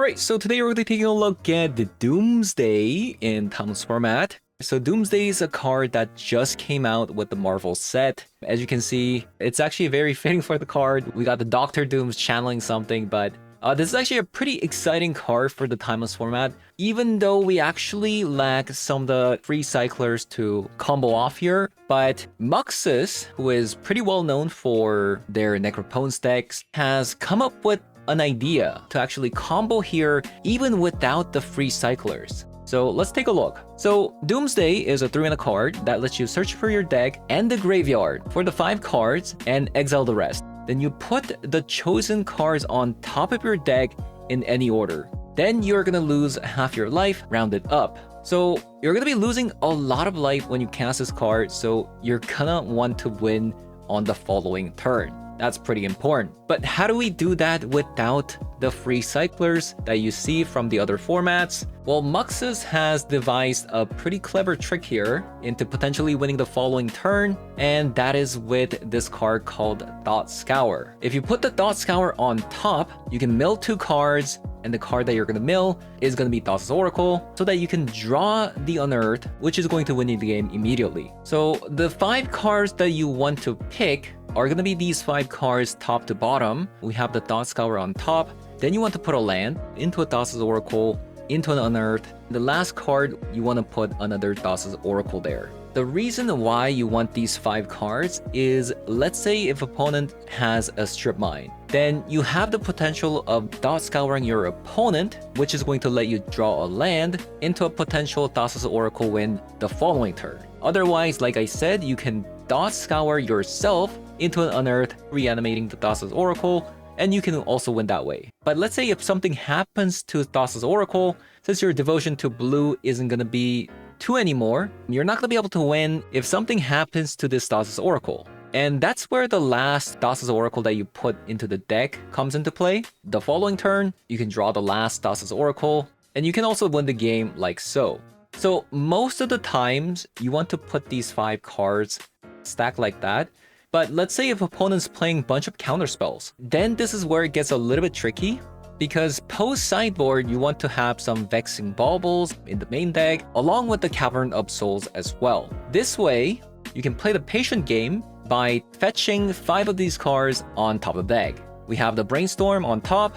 Alright, so today we're going to be taking a look at the Doomsday in Timeless format. So Doomsday is a card that just came out with the Marvel set. As you can see, it's actually very fitting for the card. We got the Doctor Dooms channeling something, but this is actually a pretty exciting card for the Timeless format. Even though we actually lack some of the free cyclers to combo off here, but Muxus, who is pretty well known for their Necropone decks, has come up with an idea to actually combo here even without the free cyclers. So let's take a look. So Doomsday is a 3-mana card that lets you search for your deck and the graveyard for the 5 cards and exile the rest. Then you put the chosen cards on top of your deck in any order. Then you're gonna lose half your life rounded up. So you're gonna be losing a lot of life when you cast this card, so you're gonna want to win on the following turn. That's pretty important. But how do we do that without the free cyclers that you see from the other formats? Well, Muxus has devised a pretty clever trick here into potentially winning the following turn, and that is with this card called Thought Scour. If you put the Thought Scour on top, you can mill 2 cards, and the card that you're going to mill is going to be Thassa's Oracle, so that you can draw the Unearth, which is going to win you the game immediately. So the 5 cards that you want to pick are going to be these 5 cards top to bottom. We have the Thought Scour on top, then you want to put a land into a Thassa's Oracle, into an Unearth. The last card, you want to put another Thassa's Oracle there. The reason why you want these 5 cards is, let's say if opponent has a Strip Mine, then you have the potential of Thought Scouring your opponent, which is going to let you draw a land into a potential Thassa's Oracle win the following turn. Otherwise, like I said, you can Thought Scour yourself into an Unearth, reanimating the Thassa's Oracle, and you can also win that way. But let's say if something happens to Thassa's Oracle, since your devotion to blue isn't going to be 2 anymore, you're not going to be able to win if something happens to this Thassa's Oracle. And that's where the last Thassa's Oracle that you put into the deck comes into play. The following turn, you can draw the last Thassa's Oracle, and you can also win the game like so. So most of the times, you want to put these 5 cards stacked like that. But let's say if opponent's playing a bunch of counter spells, then this is where it gets a little bit tricky, because post sideboard you want to have some Vexing Baubles in the main deck, along with the Cavern of Souls as well. This way, you can play the patient game by fetching 5 of these cards on top of the deck. We have the Brainstorm on top,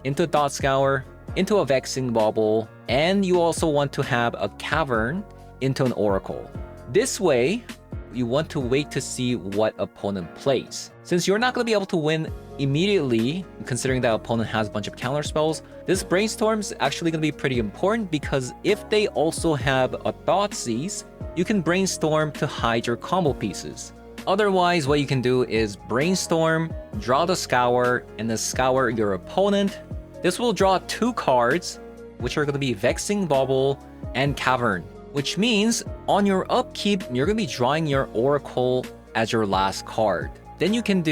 into a Thought Scour, into a Vexing Bauble, and you also want to have a Cavern into an Oracle. This way, you want to wait to see what opponent plays. Since you're not going to be able to win immediately, considering that opponent has a bunch of counter spells, this Brainstorm is actually going to be pretty important, because if they also have a Thoughtseize, you can Brainstorm to hide your combo pieces. Otherwise, what you can do is Brainstorm, draw the Scour, and then Scour your opponent. This will draw 2 cards, which are going to be Vexing Bauble and Cavern, which means on your upkeep, you're going to be drawing your Oracle as your last card. Then you can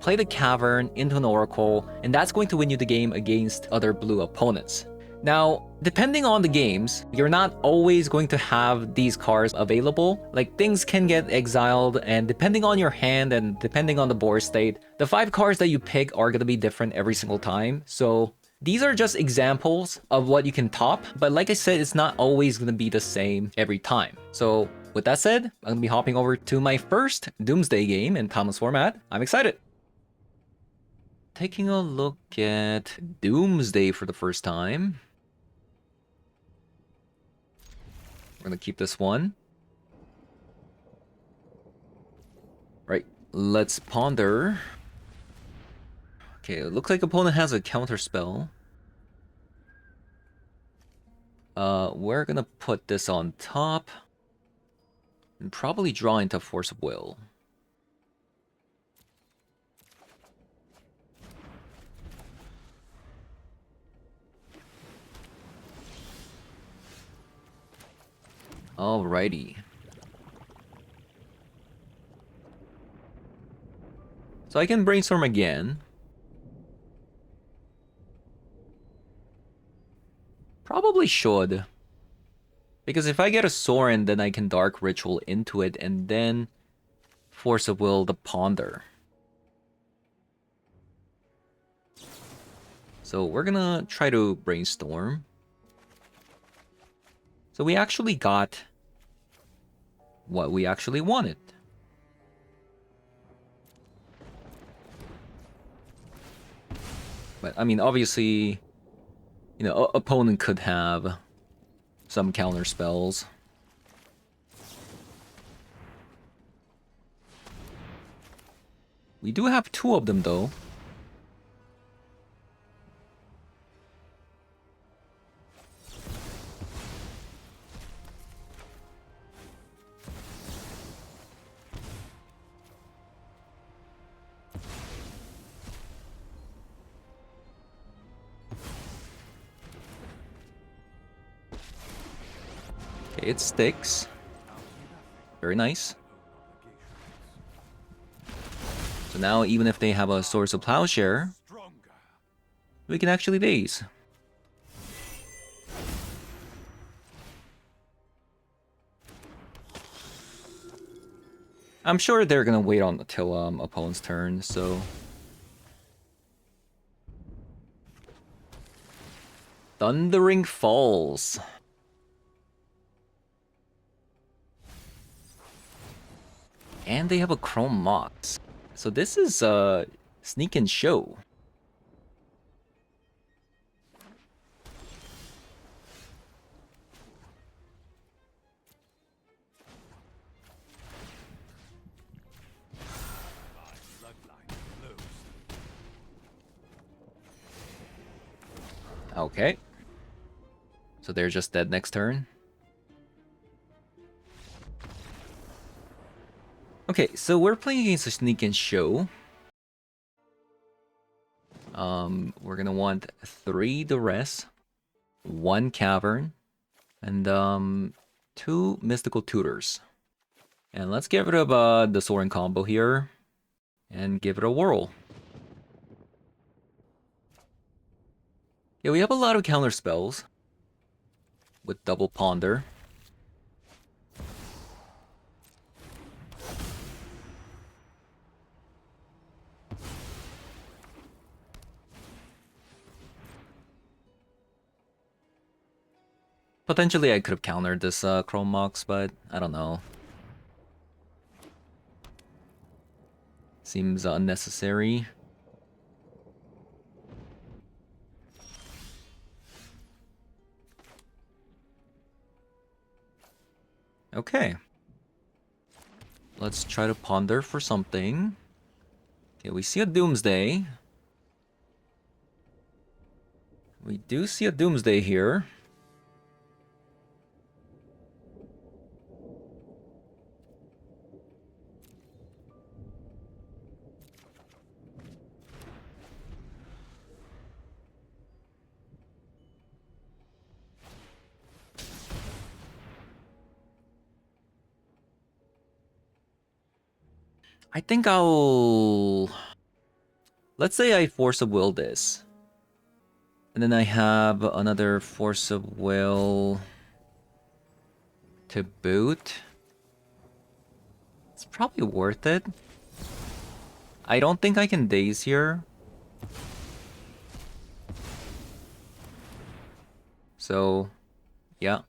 play the Cavern into an Oracle, and that's going to win you the game against other blue opponents. Now, depending on the games, you're not always going to have these cards available. Like, things can get exiled, and depending on your hand and depending on the board state, the 5 cards that you pick are going to be different every single time. So these are just examples of what you can top, but like I said, it's not always going to be the same every time. So with that said, I'm going to be hopping over to my first Doomsday game in Timeless format. I'm excited. Taking a look at Doomsday for the first time. We're going to keep this one. Right, let's ponder. Okay, it looks like opponent has a counter spell. We're gonna put this on top and probably draw into Force of Will. Alrighty. So I can Brainstorm again. Probably should. Because if I get a Sorin, then I can Dark Ritual into it, and then Force of Will the Ponder. So we're gonna try to brainstorm. So we actually got what we actually wanted. But I mean, obviously, you know, opponent could have some counter spells. We do have 2 of them though. Okay, it sticks. Very nice. So now even if they have a Swords of Plowshare, we can actually base. I'm sure they're gonna wait on until opponent's turn, so Thundering Falls. And they have a Chrome Mox. So this is a sneak and show. Okay. So they're just dead next turn. Okay, so we're playing against a sneak and show. We're gonna want 3 Duress, 1 Cavern, and 2 Mystical Tutors. And let's get rid of the Soaring combo here, and give it a whirl. Yeah, we have a lot of counter spells with Double Ponder. Potentially I could have countered this Chrome Mox, but I don't know. Seems unnecessary. Okay. Let's try to ponder for something. Okay, we see a Doomsday. We do see a Doomsday here. I think I'll... Let's say I Force of Will this. And then I have another Force of Will to boot. It's probably worth it. I don't think I can daze here. So, yeah.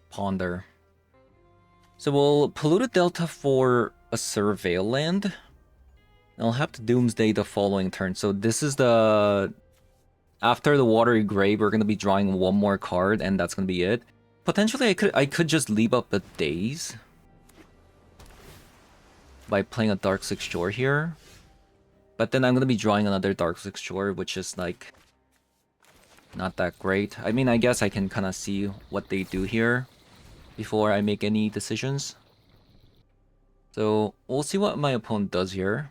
Ponder. So we'll Polluted Delta for a Surveil land. And I'll have to Doomsday the following turn. So this is the... After the Watery Grave, we're gonna be drawing 1 more card, and that's gonna be it. Potentially, I could just leave up a Daze by playing a Darkslick Shore here. But then I'm gonna be drawing another Darkslick Shore, which is like not that great. I mean, I guess I can kind of see what they do here before I make any decisions. So we'll see what my opponent does here.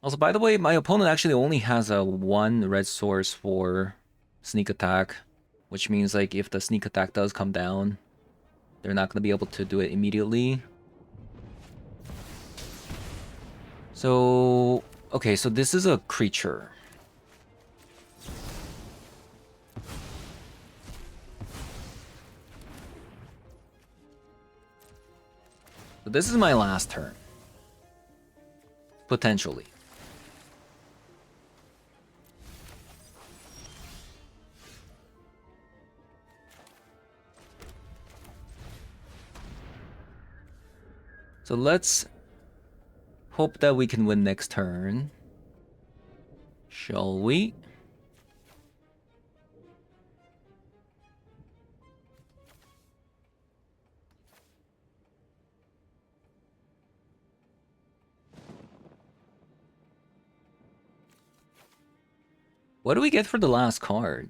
Also, by the way, my opponent actually only has a 1 red source for sneak attack, which means like if the sneak attack does come down, they're not gonna be able to do it immediately. So, okay, so this is a creature. So this is my last turn. Potentially. So let's hope that we can win next turn. Shall we? What do we get for the last card?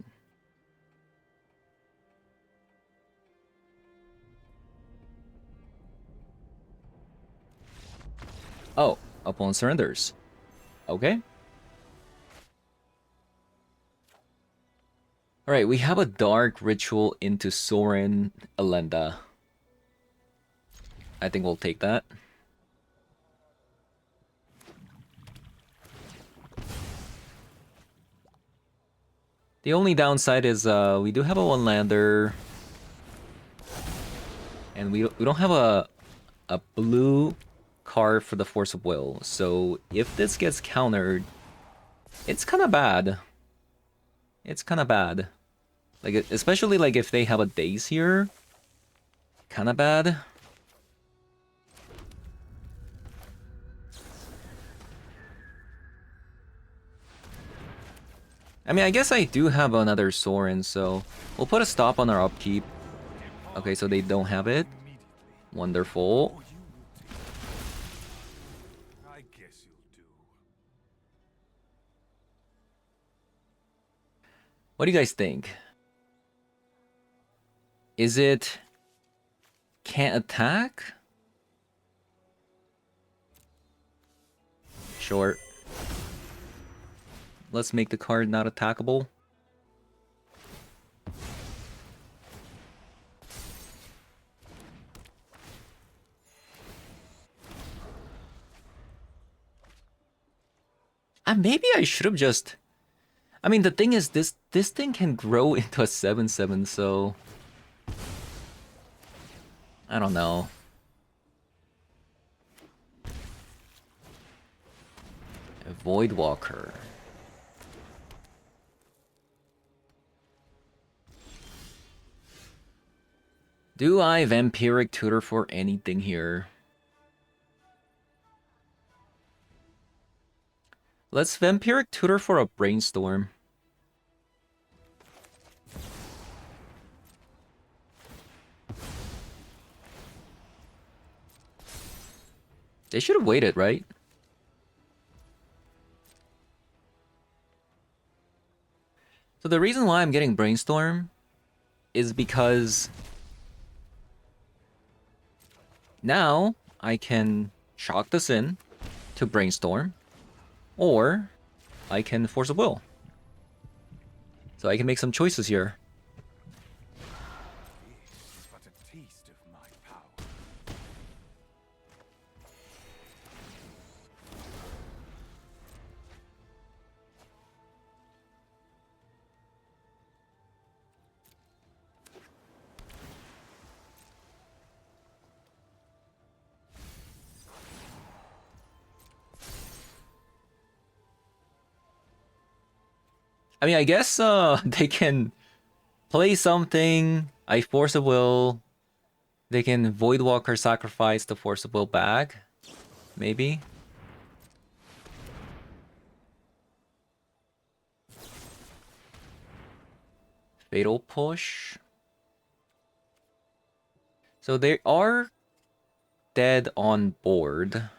Oh, opponent surrenders. Okay. Alright, we have a Dark Ritual into Sorin Elenda. I think we'll take that. The only downside is we do have a one-lander. And we don't have a blue card for the Force of Will. So if this gets countered, it's kind of bad. It's kind of bad. Like, especially like if they have a Daze here. Kind of bad. I mean, I guess I do have another Sorin, so we'll put a stop on our upkeep. Okay, so they don't have it. Wonderful. I guess you'll do. What do you guys think? Is it can't attack? Sure. Let's make the card not attackable. Maybe I should have just... I mean, the thing is, this thing can grow into a 7/7, so... I don't know. A Voidwalker. Do I Vampiric Tutor for anything here? Let's Vampiric Tutor for a Brainstorm. They should have waited, right? So the reason why I'm getting Brainstorm is because now I can chalk this in to Brainstorm, or I can Force of Will. So I can make some choices here. This is but a taste of my power. I mean, I guess they can play something, I Force of Will, they can Voidwalker sacrifice the Force of Will back, maybe. Fatal Push. So they are dead on board.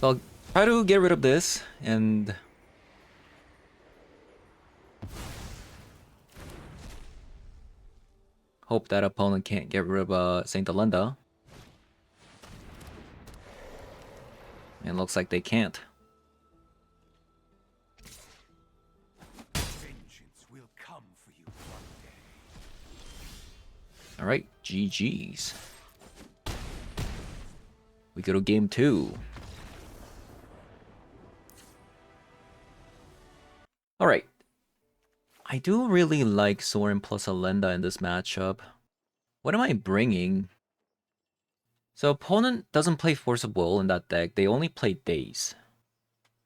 So I'll try to get rid of this and hope that opponent can't get rid of Saint Elenda. And looks like they can't. Vengeance will come for you one day. Alright, GG's. We go to game 2. Alright. I do really like Soren plus Alenda in this matchup. What am I bringing? So opponent doesn't play Force of Will in that deck. They only play Daze.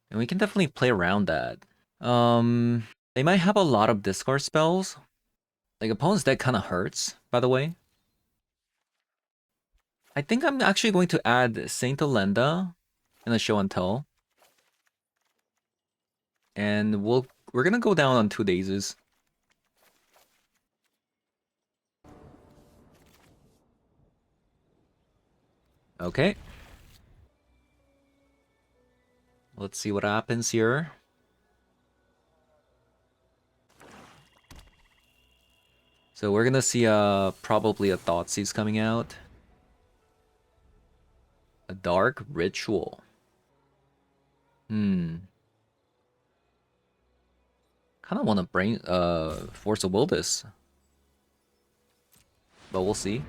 And we can definitely play around that. They might have a lot of discard spells. Like, opponent's deck kind of hurts, by the way. I think I'm actually going to add Saint Alenda in the show and tell. And we're gonna go down on 2 dazes. Okay. Let's see what happens here. So we're gonna see probably a Thoughtseize coming out. A Dark Ritual. Kind of want to bring Force of Will this. But we'll see.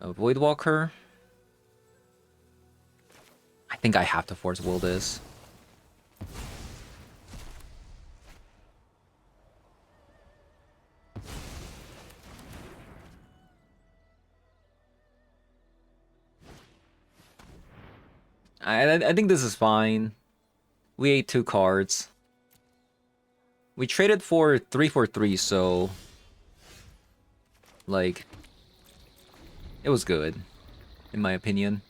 A Voidwalker. I think I have to Force Will this. I think this is fine. We ate 2 cards. We traded for 3 for 3, so like it was good, in my opinion.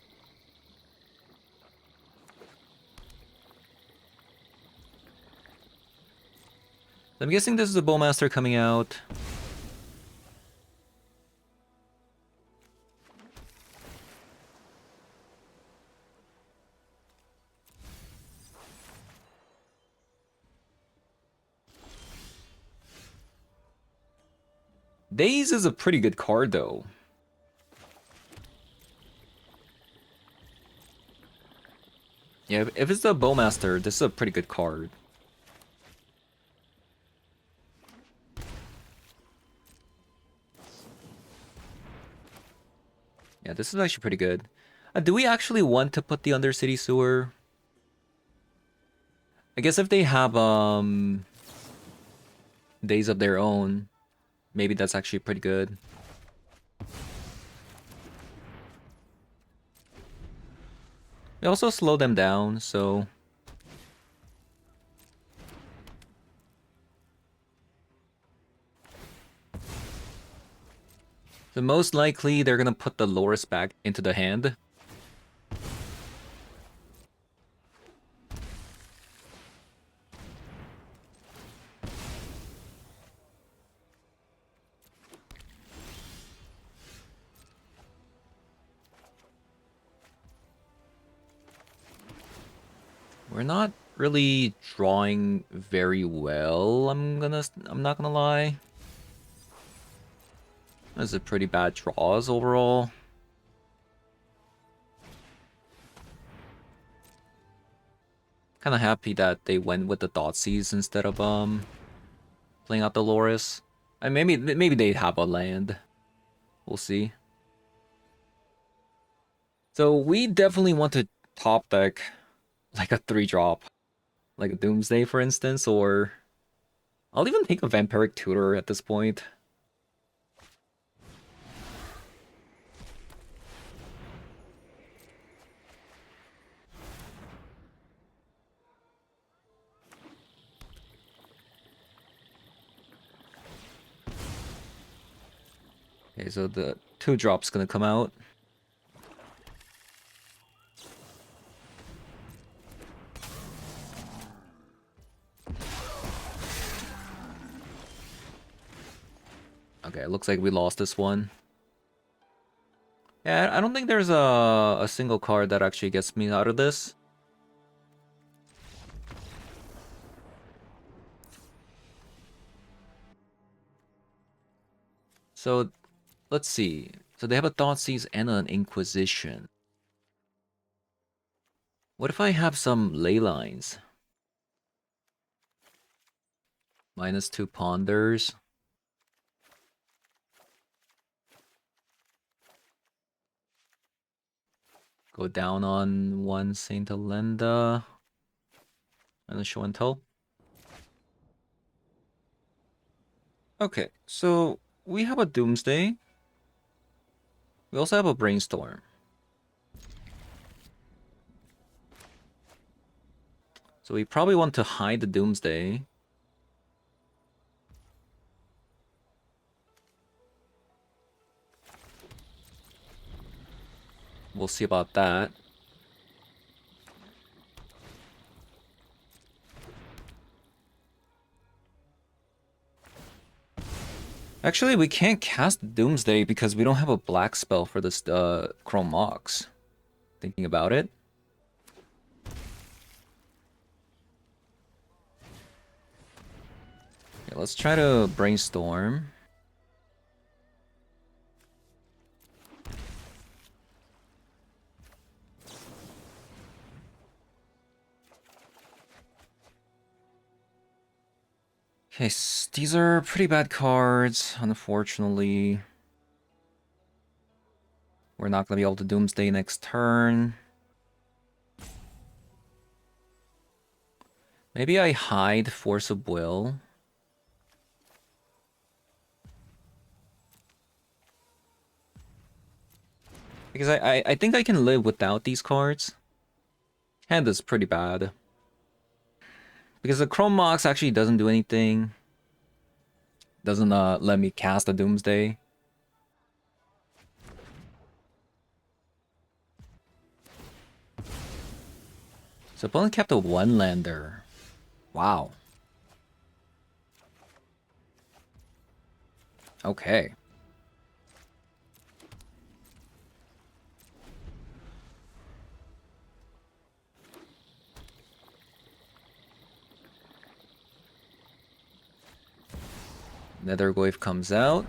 I'm guessing this is a Bowmaster coming out. Daze is a pretty good card, though. Yeah, if it's the Bowmaster, this is a pretty good card. Yeah, this is actually pretty good. Do we actually want to put the Undercity Sewer? I guess if they have days of their own, maybe that's actually pretty good. We also slow them down, so most likely they're gonna put the Loris back into the hand. We're not really drawing very well, I'm not gonna lie. Those are pretty bad draws overall. Kind of happy that they went with the Thoughtseize instead of playing out the Loris. And maybe they have a land. We'll see. So we definitely want to top deck like a 3-drop. Like a Doomsday, for instance, or I'll even take a Vampiric Tutor at this point. Okay, so the 2-drop's gonna come out. Okay, it looks like we lost this one. Yeah, I don't think there's a single card that actually gets me out of this. So, let's see. So they have a Thoughtseize and an Inquisition. What if I have some ley lines? -2 Ponders. Go down on one Saint Alenda. And a show and tell. Okay, so we have a Doomsday. We also have a Brainstorm. So we probably want to hide the Doomsday. We'll see about that. Actually, we can't cast Doomsday because we don't have a black spell for this Chrome Mox. Thinking about it. Okay, let's try to Brainstorm. Okay, these are pretty bad cards, unfortunately. We're not going to be able to Doomsday next turn. Maybe I hide Force of Will. Because I think I can live without these cards. Hand is pretty bad. Because the Chrome Mox actually doesn't do anything. Doesn't let me cast a Doomsday. So opponent kept a one-lander. Wow. Okay. Nethergoyf comes out.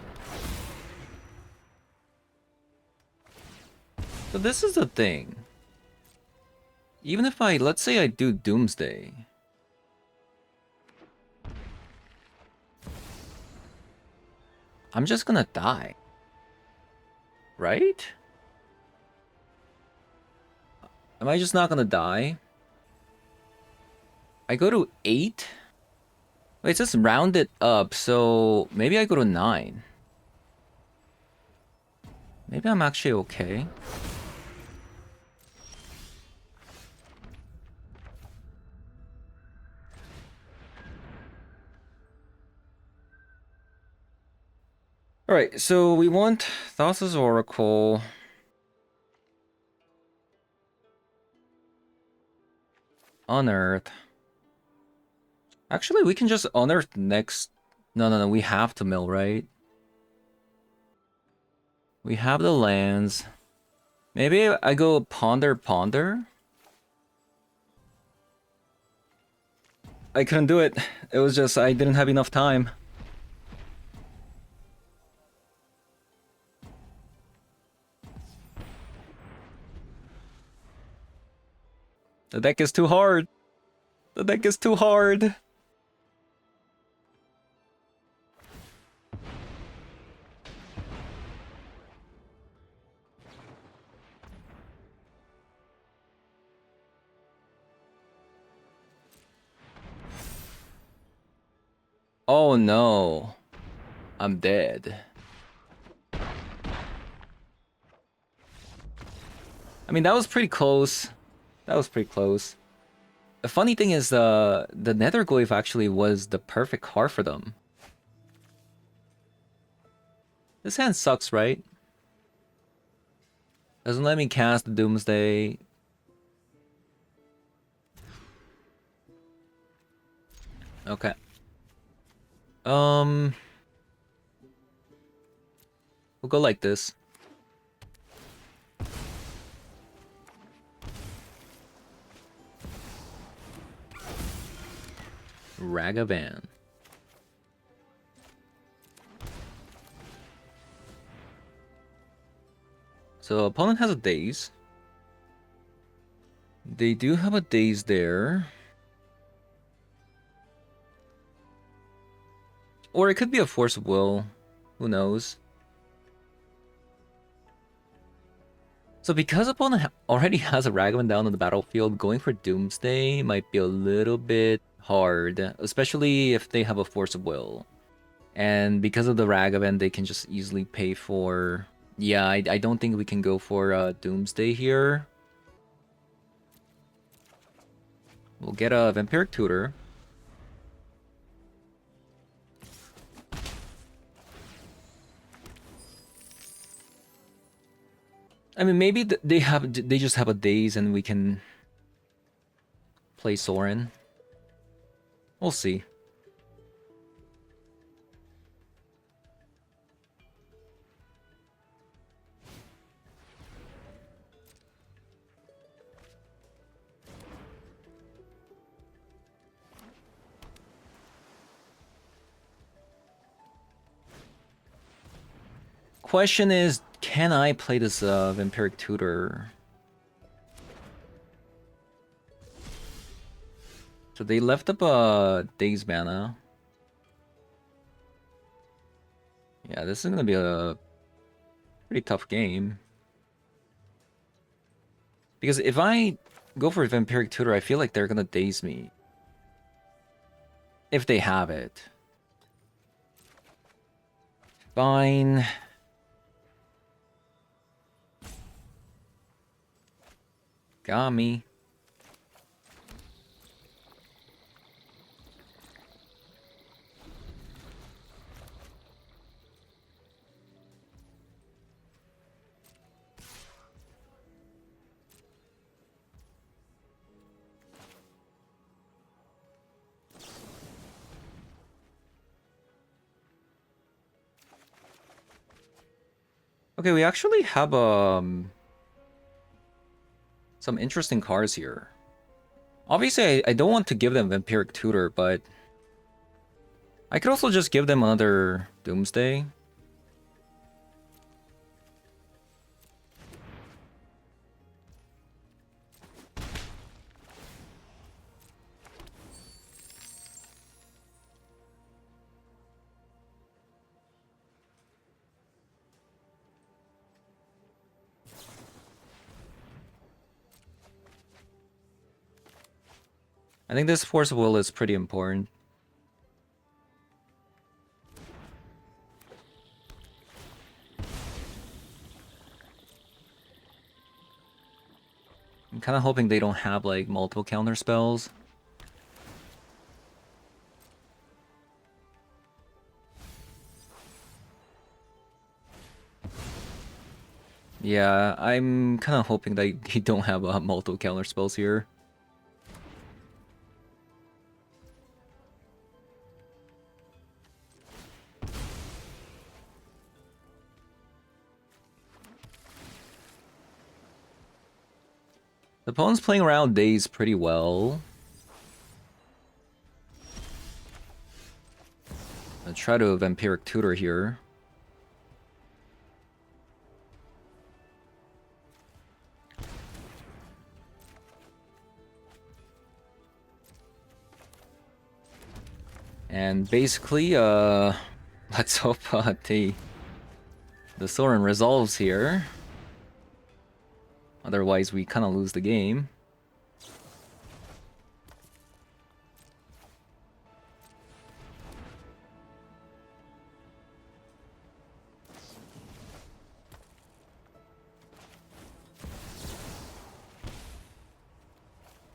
So this is the thing. Even if let's say I do Doomsday. I'm just gonna die. Right? Am I just not gonna die? I go to 8? Wait, it says round it up, so maybe I go to 9. Maybe I'm actually okay. Alright, so we want Thassa's Oracle. Unearth. Actually, we can just unearth next... No, we have to mill, right? We have the lands. Maybe I go Ponder. I couldn't do it. It was just, I didn't have enough time. The deck is too hard. The deck is too hard. Oh no. I'm dead. I mean, that was pretty close. That was pretty close. The funny thing is, the Nethergoyf actually was the perfect card for them. This hand sucks, right? Doesn't let me cast the Doomsday. Okay. We'll go like this. Ragavan. So opponent has a Daze. They do have a Daze there. Or it could be a Force of Will. Who knows? So because opponent already has a Ragavan down on the battlefield, going for Doomsday might be a little bit hard, especially if they have a Force of Will. And because of the Ragavan, they can just easily pay for... Yeah, I don't think we can go for Doomsday here. We'll get a Vampiric Tutor. I mean, maybe they just have a Daze and we can play Sorin. We'll see. Question is, can I play this Vampiric Tutor? So they left up a Daze mana. Yeah, this is gonna be a pretty tough game. Because if I go for Vampiric Tutor, I feel like they're gonna Daze me. If they have it. Fine. Got me. Okay, we actually have some interesting cards here. Obviously, I don't want to give them Vampiric Tutor, but I could also just give them another Doomsday. I think this Force of Will is pretty important. I'm kind of hoping they don't have like multiple counter spells. Yeah, I'm kind of hoping that they don't have multiple counter spells here. The opponent's playing around Daze pretty well. I'll try to Vampiric Tutor here. And basically, let's hope the Sorin resolves here. Otherwise, we kind of lose the game.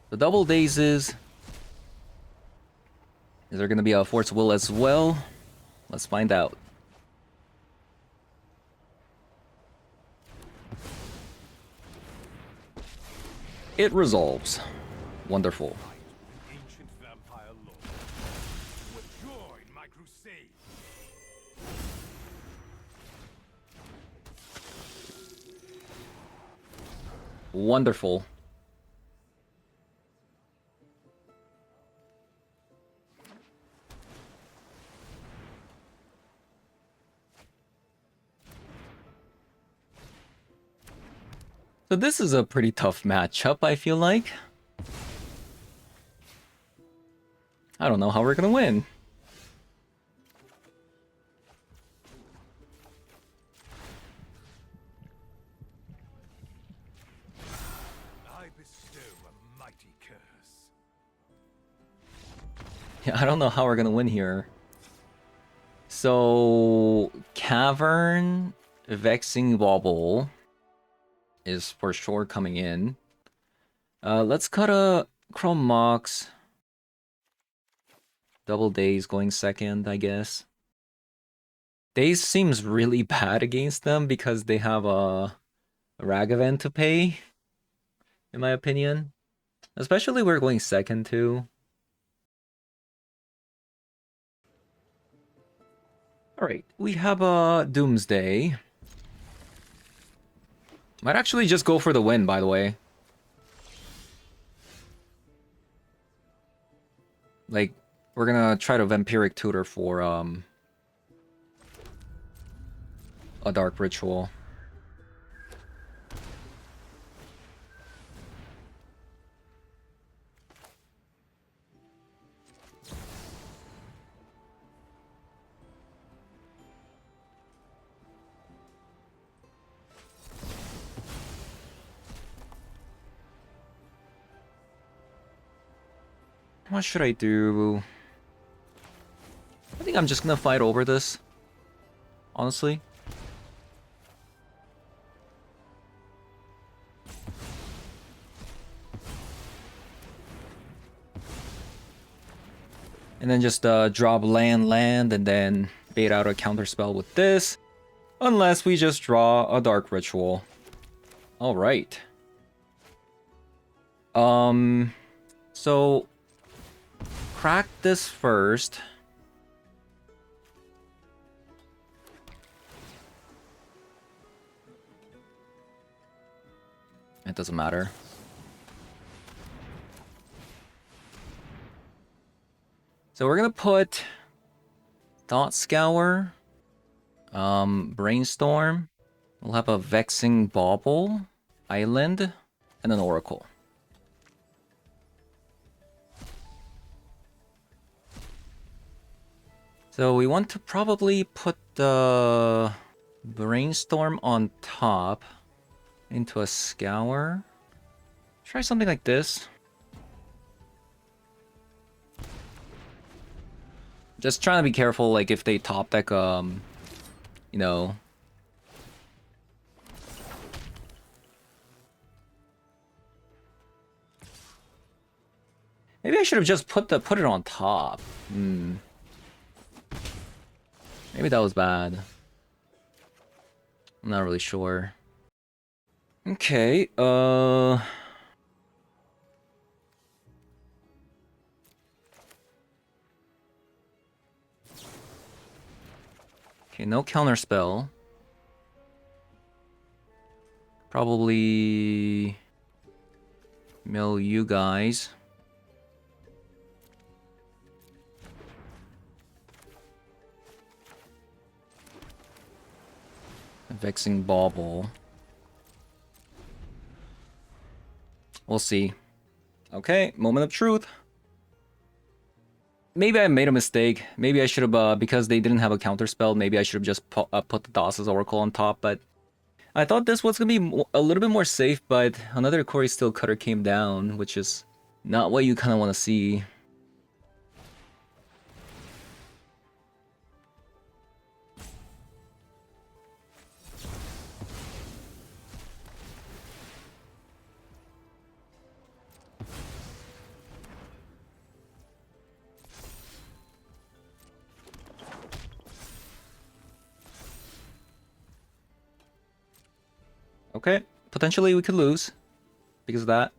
The double dazes. Is there going to be a Force Will as well? Let's find out. It resolves. Wonderful. Ancient vampire lord. Would join my crusade. Wonderful. So this is a pretty tough matchup, I feel like. I don't know how we're gonna win. Yeah, I don't know how we're gonna win here. So Cavern, Vexing Wobble is for sure coming in. Let's cut a Chrome Mox. Double Days going second, I guess. Days seems really bad against them because they have a Ragavan to pay, in my opinion. Especially we're going second too. Alright, we have a Doomsday. Might actually just go for the win, by the way. Like, we're gonna try to Vampiric Tutor for a Dark Ritual. What should I do? I think I'm just gonna fight over this. Honestly. And then just drop land, and then bait out a counterspell with this. Unless we just draw a Dark Ritual. Alright. So crack this first. It doesn't matter. So we're gonna put Thought Scour, Brainstorm. We'll have a Vexing Bauble, Island, and an Oracle. So we want to probably put the Brainstorm on top into a Scour. Try something like this. Just trying to be careful, like if they top deck, you know. Maybe I should have just put it on top. Maybe that was bad. I'm not really sure. Okay, okay, no counter spell. Probably mill you guys. Vexing Bauble. We'll see. Okay, moment of truth. Maybe I made a mistake. Maybe I should have, because they didn't have a counter spell, maybe I should have just put the Daws's Oracle on top, but I thought this was gonna be a little bit more safe, but another Corey Steel Cutter came down, which is not what you kind of want to see. Okay, potentially we could lose because of that.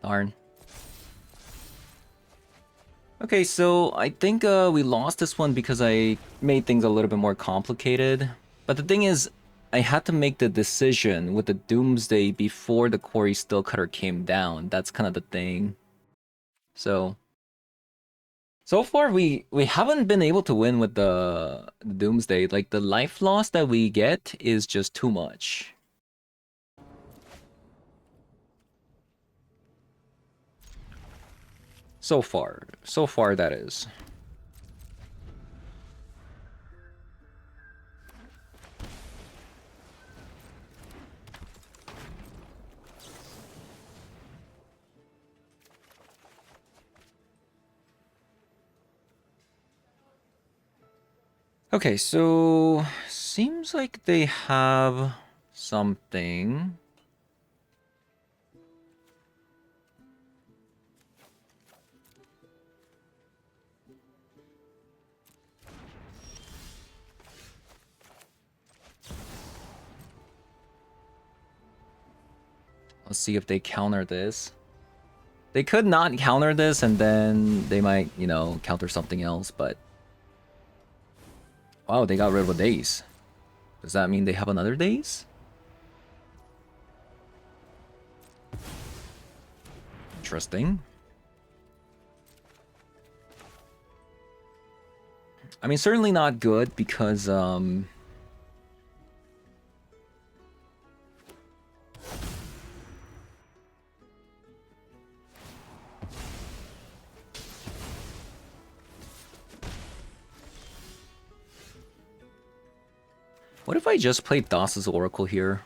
Darn. Okay, so I think we lost this one because I made things a little bit more complicated. But the thing is, I had to make the decision with the Doomsday before the Quarry Steel Cutter came down. That's kind of the thing. So far we haven't been able to win with the Doomsday. Like the life loss that we get is just too much. So far that is. Okay, so seems like they have something. Let's see if they counter this. They could not counter this, and then they might, you know, counter something else, but... Wow, they got rid of a daze. Does that mean they have another daze? Interesting. I mean, certainly not good because, what if I just played Das's Oracle here?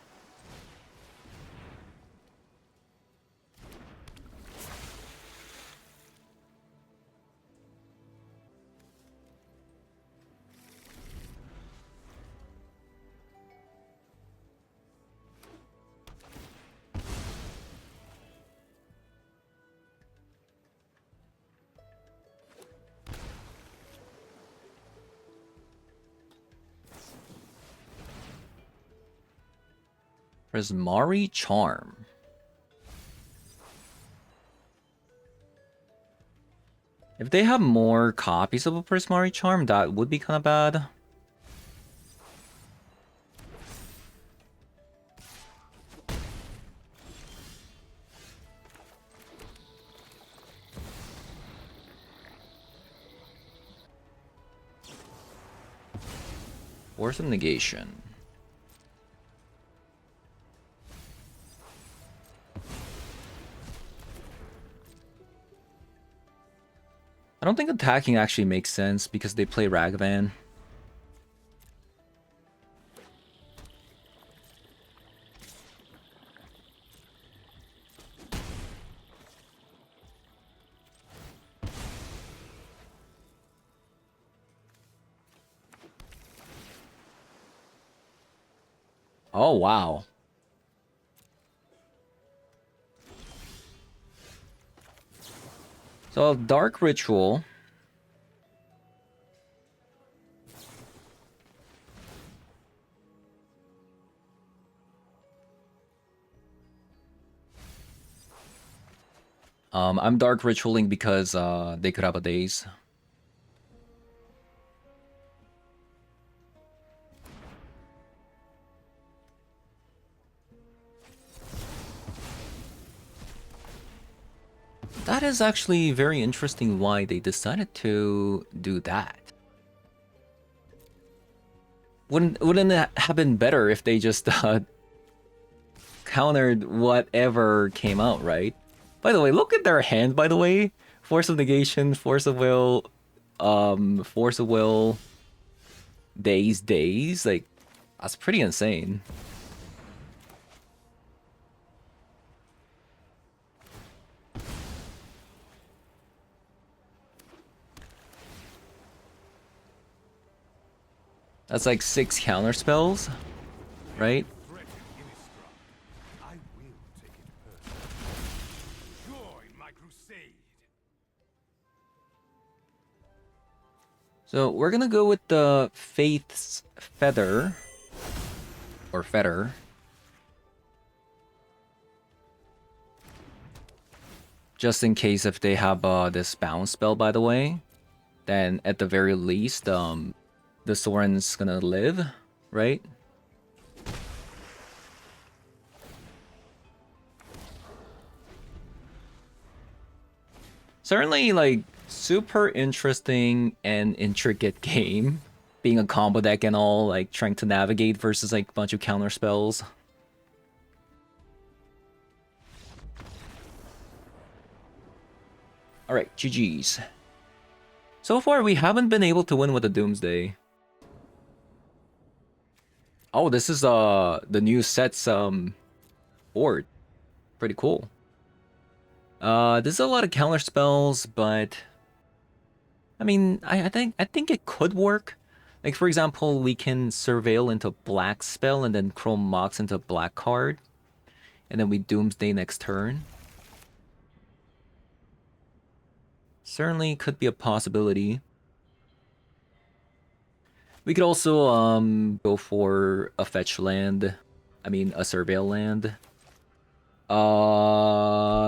Prismari Charm. If they have more copies of a Prismari Charm, that would be kind of bad. Force of Negation. I don't think attacking actually makes sense because they play Ragavan. Oh, wow. So, Dark Ritual. I'm Dark Ritualing because they could have a daze. That is actually very interesting why they decided to do that. Wouldn't it have been better if they just countered whatever came out, right? By the way, look at their hand, by the way. Force of Negation, Force of Will, Force of Will, Daze. Like, that's pretty insane. That's like 6 counter spells, right? I will take it personally. Join my crusade. So we're gonna go with the Faith's Feather. Or Fetter. Just in case if they have this bounce spell, by the way. Then at the very least, the Soren's gonna live, right? Certainly, like, super interesting and intricate game. Being a combo deck and all, like, trying to navigate versus, like, a bunch of counter spells. Alright, GG's. So far, we haven't been able to win with the Doomsday. Oh, this is the new set's board. Pretty cool. There's a lot of counter spells, but I mean, I think it could work. Like for example, we can surveil into black spell and then Chrome Mox into black card. And then we Doomsday next turn. Certainly could be a possibility. We could also go for a fetch land. I mean a surveil land.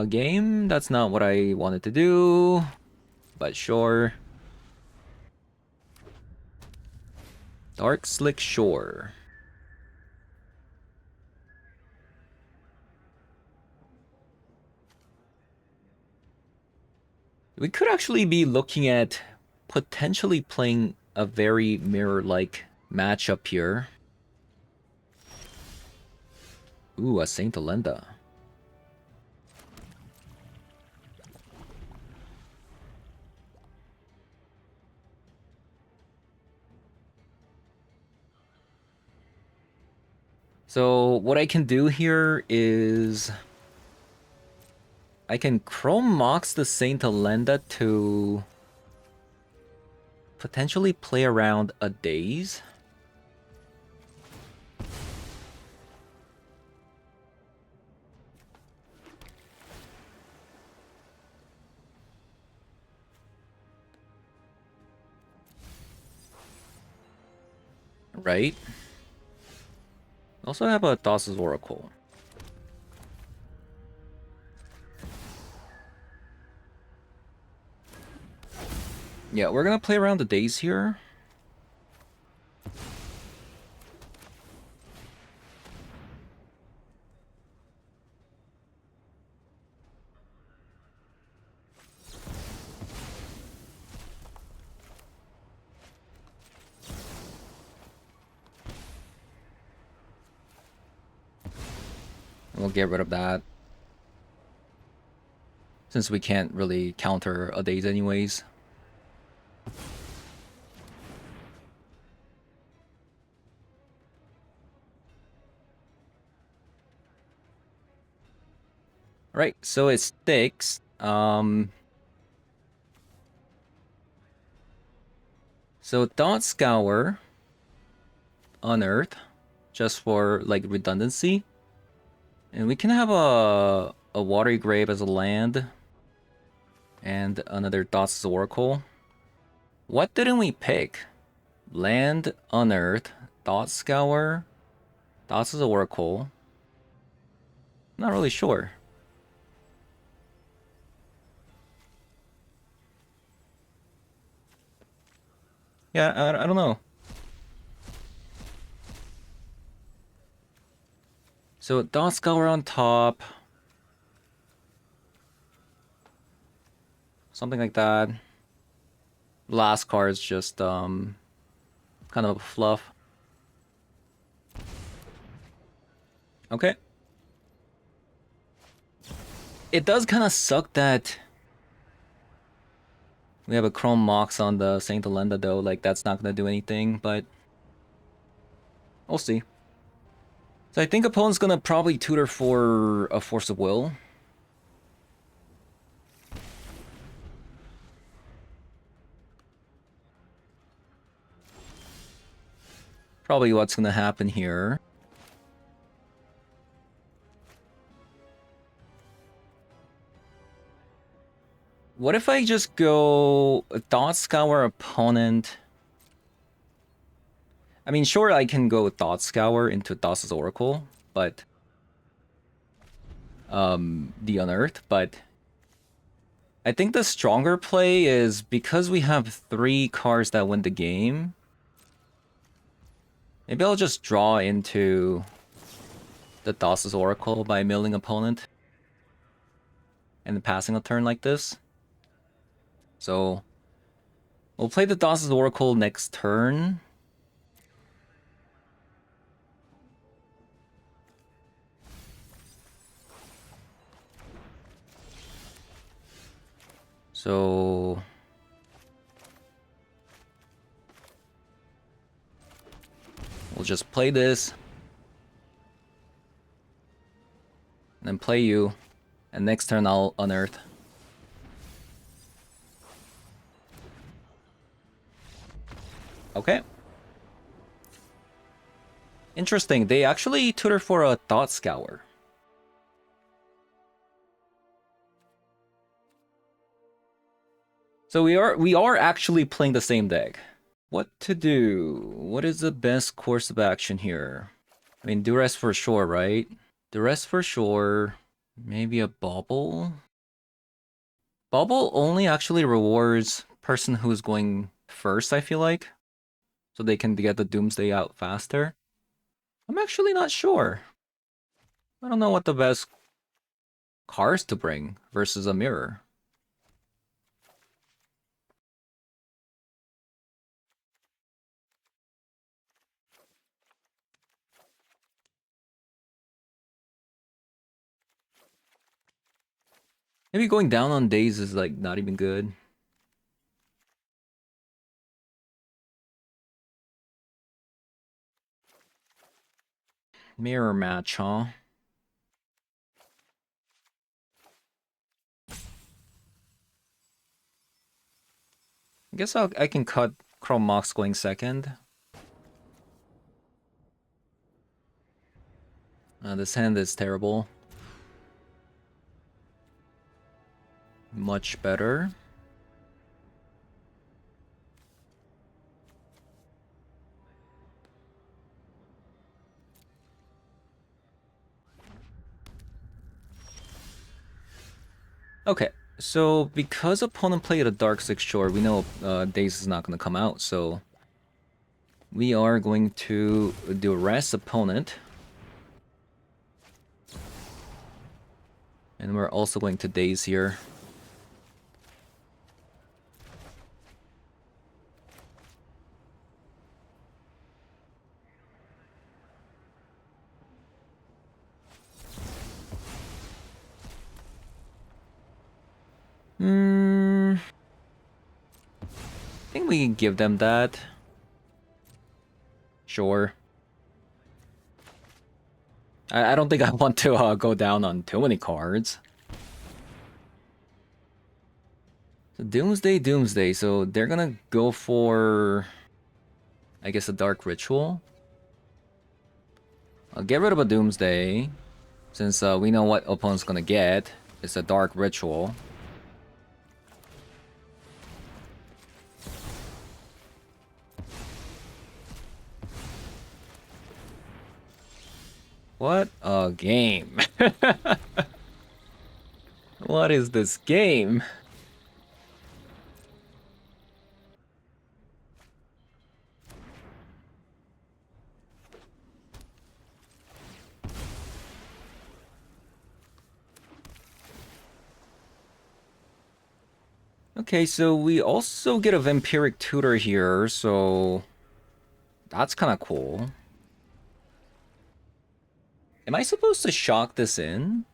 Game? That's not what I wanted to do. But sure. Dark Slick Shore. We could actually be looking at potentially playing a very mirror-like matchup here. Ooh, a Saint Alenda. So what I can do here is I can Chrome Mox the Saint Alenda to potentially play around a Daze. Right? Also have a Thassa's Oracle. Yeah, we're gonna play around the Daze here. We'll get rid of that. Since we can't really counter a Daze anyways. Right, so it sticks. So Thought Scour, Unearth, just for like redundancy. And we can have a Watery Grave as a land. And another Thoughts Oracle. What didn't we pick? Land, Unearth, Thought Scour, Thoughts Oracle. Not really sure. Yeah, I don't know. So Thought Scour on top. Something like that. Last card is just kind of a fluff. Okay. It does kind of suck that we have a Chrome Mox on the Saint Alenda though. Like that's not gonna do anything, but we'll see. So I think opponent's gonna probably tutor for a Force of Will. Probably what's gonna happen here. What if I just go Thought Scour opponent? I mean, sure, I can go Thought Scour into Thassa's Oracle, but the Unearth, but I think the stronger play is because we have 3 cards that win the game. Maybe I'll just draw into the Thassa's Oracle by milling opponent and passing a turn like this. So we'll play the Thassa's Oracle next turn. So we'll just play this. And then play you. And next turn I'll Unearth. Okay. Interesting. They actually tutor for a Thought Scour. So we are actually playing the same deck. What to do? What is the best course of action here? I mean, duress for sure, right? Duress for sure. Maybe a bubble? Bubble only actually rewards person who's going first, I feel like. So they can get the Doomsday out faster. I'm actually not sure. I don't know what the best cards to bring versus a mirror. Maybe going down on days is like not even good. Mirror match, huh? I guess I can cut Chrome Mox going second. This hand is terrible. Much better. Okay, so because opponent played a Dark Six Shore, we know Daze is not going to come out, so we are going to duress opponent. And we're also going to Daze here. I think we can give them that. Sure. I don't think I want to go down on too many cards. So Doomsday, Doomsday. So they're gonna go for, I guess, a Dark Ritual. I'll get rid of a Doomsday, since we know what opponent's gonna get. It's a Dark Ritual. What a game. What is this game? Okay, so we also get a Vampiric Tutor here, so that's kind of cool. Am I supposed to shock this in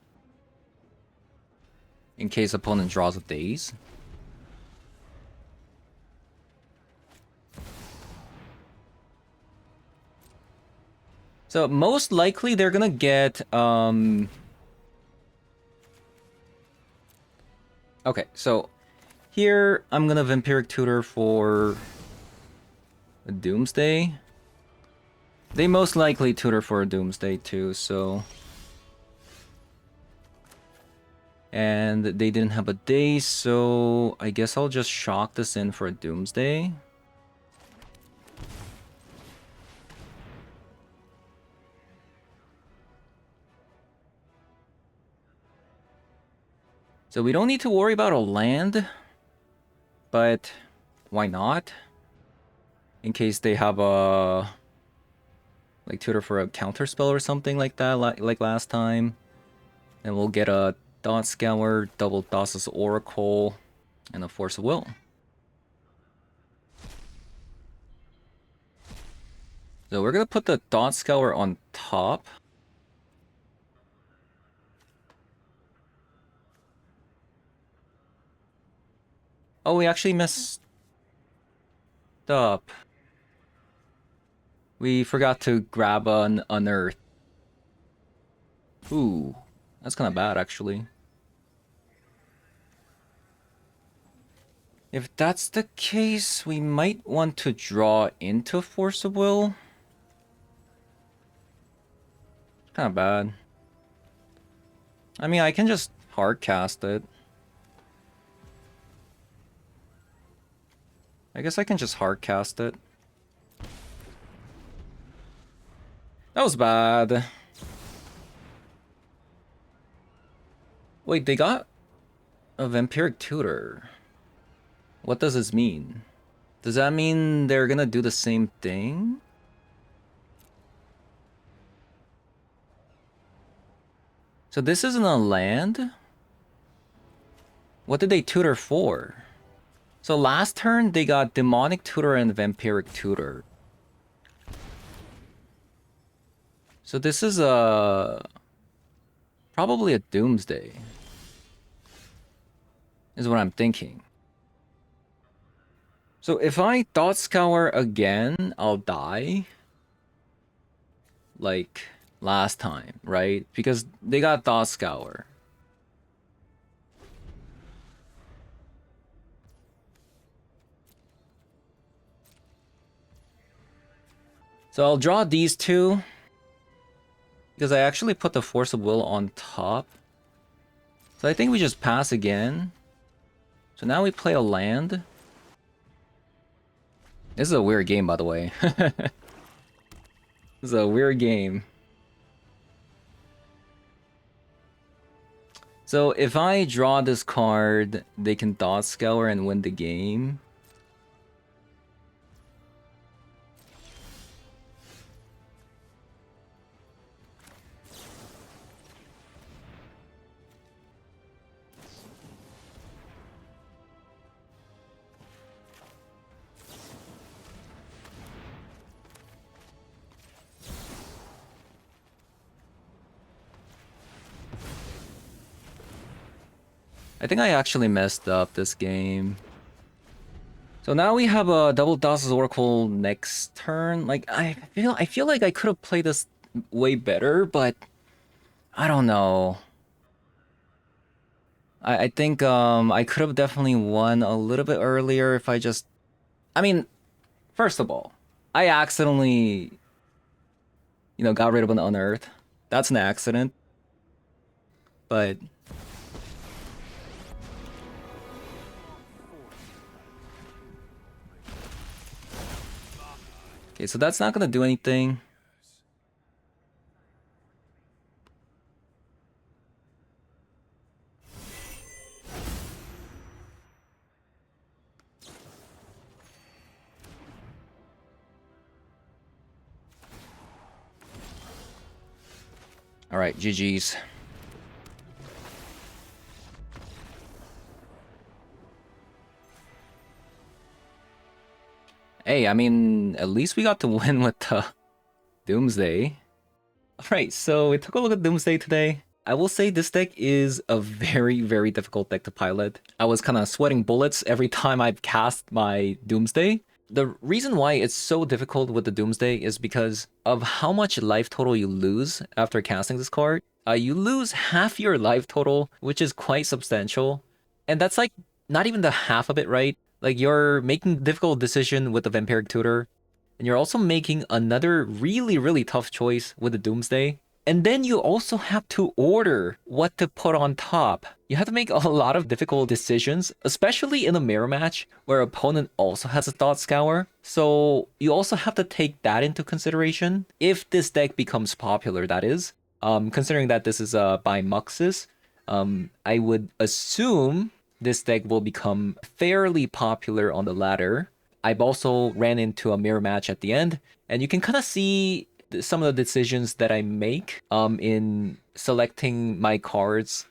case opponent draws a Daze? So most likely they're gonna get okay, so here I'm gonna Vampiric Tutor for a Doomsday. They most likely tutor for a Doomsday too, so. And they didn't have a Daze, so I guess I'll just shock this in for a Doomsday. So we don't need to worry about a land, but why not? In case they have a like tutor for a counter spell or something like that, like last time. And we'll get a Thought Scour, double Thassa's Oracle, and a Force of Will. So we're gonna put the Thought Scour on top. Oh, we actually messed up. We forgot to grab an Unearth. Ooh, that's kind of bad, actually. If that's the case, we might want to draw into Force of Will. Kind of bad. I mean, I can just hard cast it. I guess I can just hard cast it. That was bad. Wait, they got a Vampiric Tutor. What does this mean? Does that mean they're gonna do the same thing? So this isn't a land? What did they tutor for? So last turn they got Demonic Tutor and Vampiric Tutor. So this is probably a Doomsday. Is what I'm thinking. So if I Thought Scour again, I'll die. Like last time, right? Because they got Thought Scour. So I'll draw these two. Because I actually put the Force of Will on top. So I think we just pass again. So now we play a land. This is a weird game, by the way. This is a weird game. So if I draw this card, they can Thought Scour and win the game. I think I actually messed up this game. So now we have a double Thassa's Oracle next turn. Like I feel like I could have played this way better, but I don't know. I think I could have definitely won a little bit earlier if I just I mean, first of all, I accidentally got rid of an Unearth. That's an accident. But okay, so that's not gonna do anything. All right, GG's. Hey, I mean, at least we got to win with the Doomsday. Alright, so we took a look at Doomsday today. I will say this deck is a very, very difficult deck to pilot. I was kind of sweating bullets every time I've cast my Doomsday. The reason why it's so difficult with the Doomsday is because of how much life total you lose after casting this card. You lose half your life total, which is quite substantial. And that's like not even the half of it, right? Like you're making a difficult decision with the Vampiric Tutor, and you're also making another really, really tough choice with the Doomsday. And then you also have to order what to put on top. You have to make a lot of difficult decisions, especially in a mirror match where opponent also has a Thought Scour. So you also have to take that into consideration if this deck becomes popular, that is. Considering that this is by Muxus, I would assume this deck will become fairly popular on the ladder. I've also ran into a mirror match at the end, and you can kind of see some of the decisions that I make in selecting my cards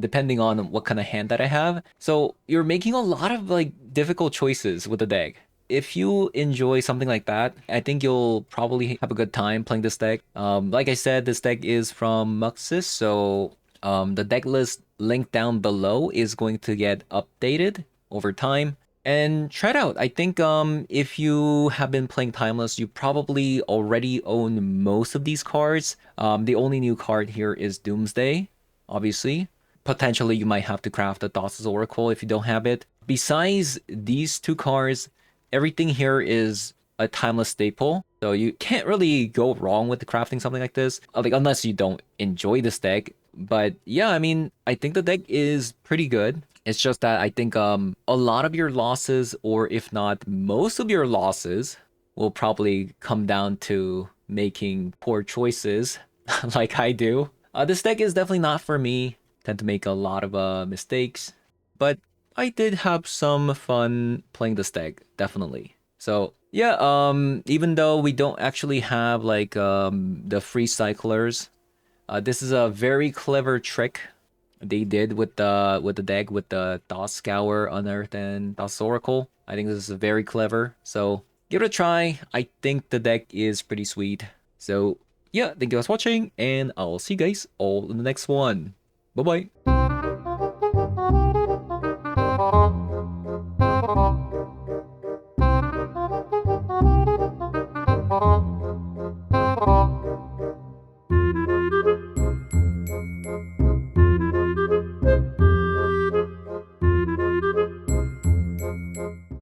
depending on what kind of hand that I have. So you're making a lot of like difficult choices with the deck. If you enjoy something like that, I think you'll probably have a good time playing this deck. Like I said, this deck is from Muxus, so the deck list link down below is going to get updated over time. And try it out. I think if you have been playing Timeless, you probably already own most of these cards. The only new card here is Doomsday, obviously. Potentially, you might have to craft a Thassa's Oracle if you don't have it. Besides these two cards, everything here is a Timeless staple. So you can't really go wrong with crafting something like this, like unless you don't enjoy this deck. But yeah, I mean, I think the deck is pretty good. It's just that I think a lot of your losses, or if not most of your losses, will probably come down to making poor choices like I do. This deck is definitely not for me. Tend to make a lot of mistakes, but I did have some fun playing this deck, definitely. So yeah, even though we don't actually have like the free cyclers, this is a very clever trick they did with the deck with the DOS Scour, Unearth, and DOS Oracle. I think this is very clever. So give it a try. I think the deck is pretty sweet. So yeah, thank you guys for watching, and I'll see you guys all in the next one. Bye bye.